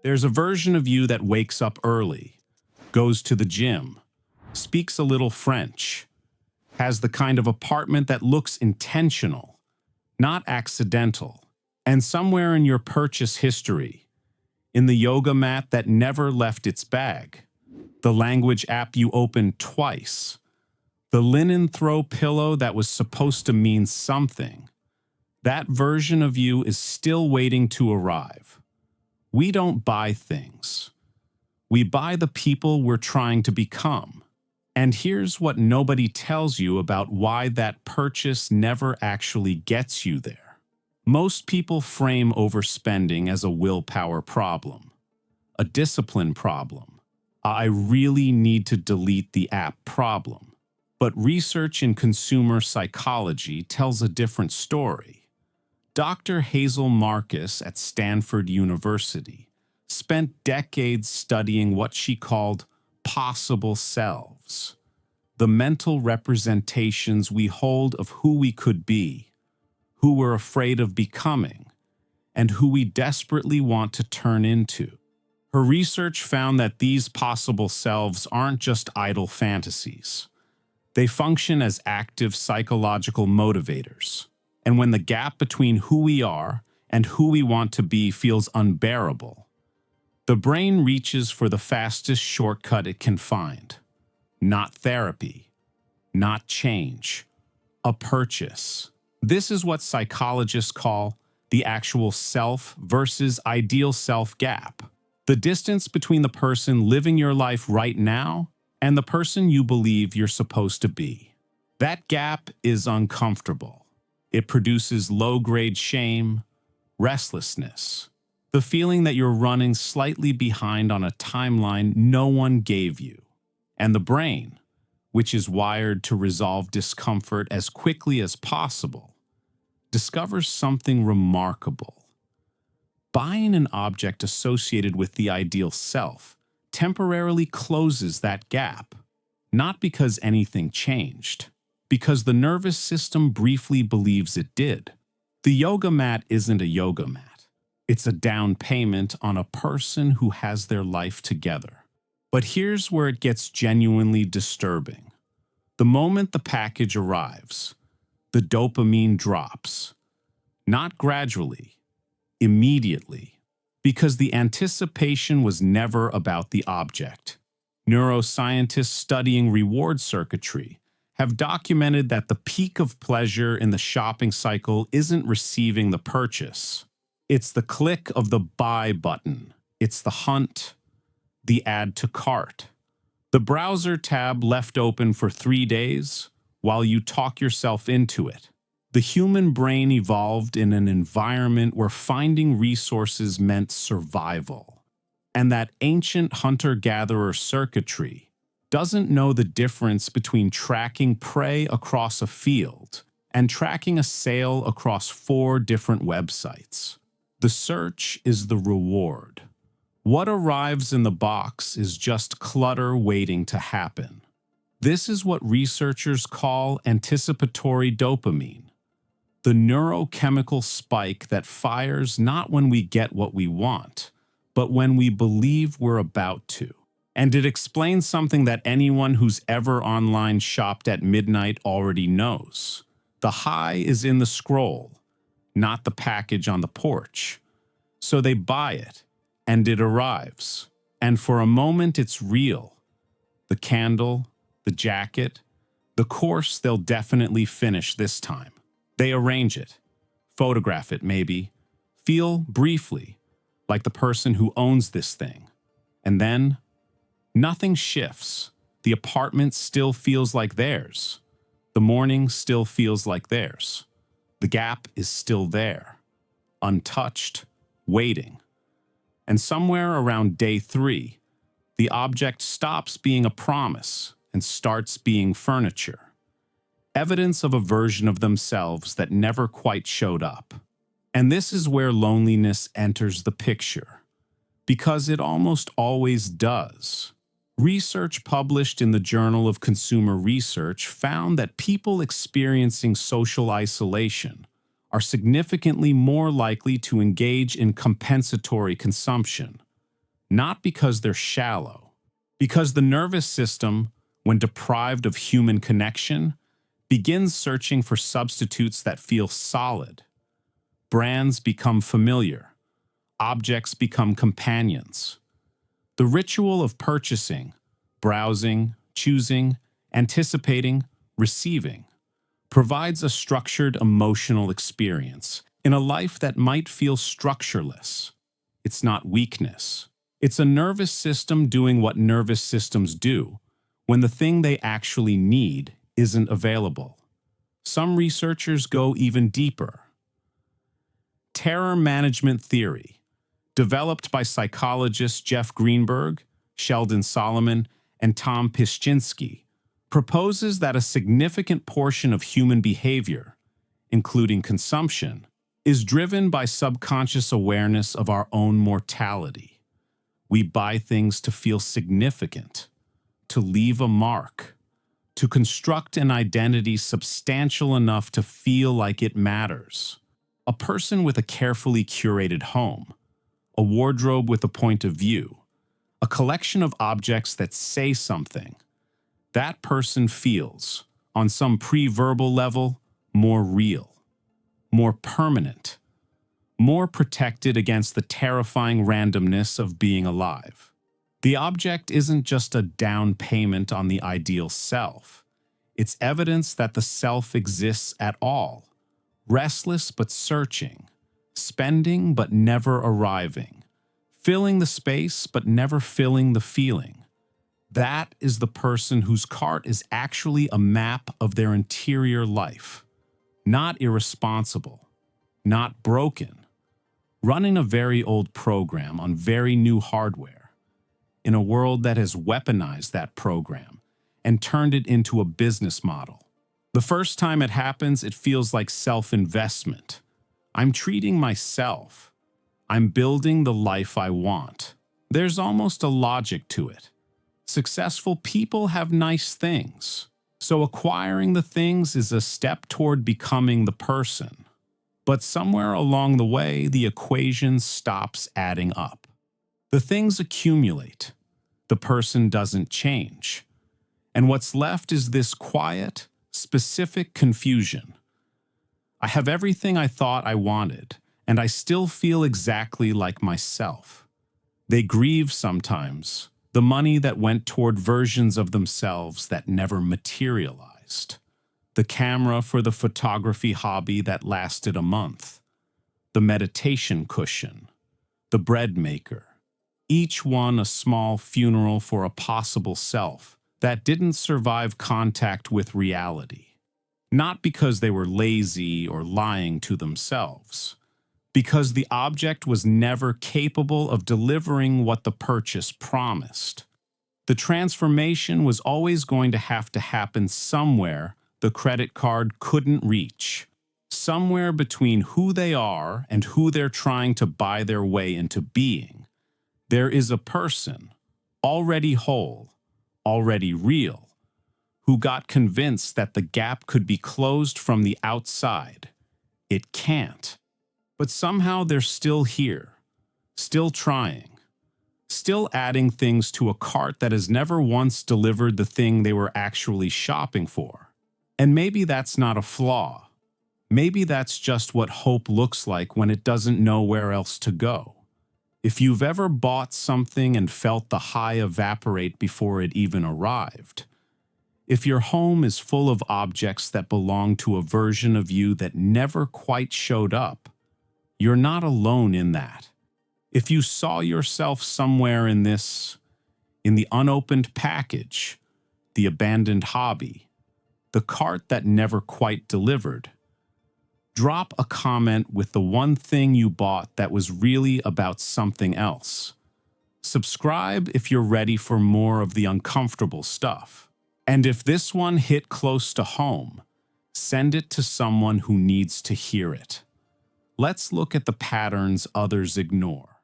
There's a version of you that wakes up early, goes to the gym, speaks a little French, has the kind of apartment that looks intentional, not accidental, and somewhere in your purchase history, in the yoga mat that never left its bag, the language app you opened twice, the linen throw pillow that was supposed to mean something, that version of you is still waiting to arrive. We don't buy things. We buy the people we're trying to become. And here's what nobody tells you about why that purchase never actually gets you there. Most people frame overspending as a willpower problem, a discipline problem, I really need to delete the app problem. But research in consumer psychology tells a different story. Dr. Hazel Marcus at Stanford University spent decades studying what she called possible selves, the mental representations we hold of who we could be, who we're afraid of becoming, and who we desperately want to turn into. Her research found that these possible selves aren't just idle fantasies. They function as active psychological motivators. And when the gap between who we are and who we want to be feels unbearable, the brain reaches for the fastest shortcut it can find. Not therapy, not change, a purchase. This is what psychologists call the actual self versus ideal self gap. The distance between the person living your life right now and the person you believe you're supposed to be. That gap is uncomfortable. It produces low-grade shame, restlessness, the feeling that you're running slightly behind on a timeline no one gave you. And the brain, which is wired to resolve discomfort as quickly as possible, discovers something remarkable. Buying an object associated with the ideal self temporarily closes that gap, not because anything changed, because the nervous system briefly believes it did. The yoga mat isn't a yoga mat. It's a down payment on a person who has their life together. But here's where it gets genuinely disturbing. The moment the package arrives, the dopamine drops. Not gradually, immediately, because the anticipation was never about the object. Neuroscientists studying reward circuitry have documented that the peak of pleasure in the shopping cycle isn't receiving the purchase. It's the click of the buy button. It's the hunt, the add to cart, the browser tab left open for 3 days while you talk yourself into it. The human brain evolved in an environment where finding resources meant survival. And that ancient hunter-gatherer circuitry doesn't know the difference between tracking prey across a field and tracking a sale across 4 different websites. The search is the reward. What arrives in the box is just clutter waiting to happen. This is what researchers call anticipatory dopamine, the neurochemical spike that fires not when we get what we want, but when we believe we're about to. And it explains something that anyone who's ever online shopped at midnight already knows. The high is in the scroll, not the package on the porch. So they buy it, and it arrives. And for a moment it's real. The candle, the jacket, the course they'll definitely finish this time. They arrange it, photograph it maybe, feel briefly like the person who owns this thing. And then, nothing shifts. The apartment still feels like theirs. The morning still feels like theirs. The gap is still there, untouched, waiting. And somewhere around day 3, the object stops being a promise and starts being furniture. Evidence of a version of themselves that never quite showed up. And this is where loneliness enters the picture, because it almost always does. Research published in the Journal of Consumer Research found that people experiencing social isolation are significantly more likely to engage in compensatory consumption, not because they're shallow, because the nervous system, when deprived of human connection, begins searching for substitutes that feel solid. Brands become familiar. Objects become companions. The ritual of purchasing, browsing, choosing, anticipating, receiving, provides a structured emotional experience in a life that might feel structureless. It's not weakness. It's a nervous system doing what nervous systems do when the thing they actually need isn't available. Some researchers go even deeper. Terror management theory, developed by psychologists Jeff Greenberg, Sheldon Solomon, and Tom Pyszczynski, proposes that a significant portion of human behavior, including consumption, is driven by subconscious awareness of our own mortality. We buy things to feel significant, to leave a mark, to construct an identity substantial enough to feel like it matters. A person with a carefully curated home, a wardrobe with a point of view, a collection of objects that say something, that person feels, on some pre-verbal level, more real, more permanent, more protected against the terrifying randomness of being alive. The object isn't just a down payment on the ideal self. It's evidence that the self exists at all, restless but searching, spending but never arriving, filling the space but never filling the feeling. That is the person whose cart is actually a map of their interior life. Not irresponsible, not broken, running a very old program on very new hardware, in a world that has weaponized that program and turned it into a business model. The first time it happens, it feels like self-investment. I'm treating myself. I'm building the life I want. There's almost a logic to it. Successful people have nice things, so acquiring the things is a step toward becoming the person. But somewhere along the way, the equation stops adding up. The things accumulate. The person doesn't change. And what's left is this quiet, specific confusion. I have everything I thought I wanted, and I still feel exactly like myself. They grieve sometimes, the money that went toward versions of themselves that never materialized. The camera for the photography hobby that lasted a month. The meditation cushion. The bread maker. Each one a small funeral for a possible self that didn't survive contact with reality. Not because they were lazy or lying to themselves, because the object was never capable of delivering what the purchase promised. The transformation was always going to happen somewhere the credit card couldn't reach, somewhere between who they are and who they're trying to buy their way into being. There is a person, already whole, already real, who got convinced that the gap could be closed from the outside. It can't. But somehow they're still here, still trying, still adding things to a cart that has never once delivered the thing they were actually shopping for. And maybe that's not a flaw. Maybe that's just what hope looks like when it doesn't know where else to go. If you've ever bought something and felt the high evaporate before it even arrived, if your home is full of objects that belong to a version of you that never quite showed up, you're not alone in that. If you saw yourself somewhere in the unopened package, the abandoned hobby, the cart that never quite delivered, drop a comment with the one thing you bought that was really about something else. Subscribe if you're ready for more of the uncomfortable stuff. And if this one hit close to home, send it to someone who needs to hear it. Let's look at the patterns others ignore.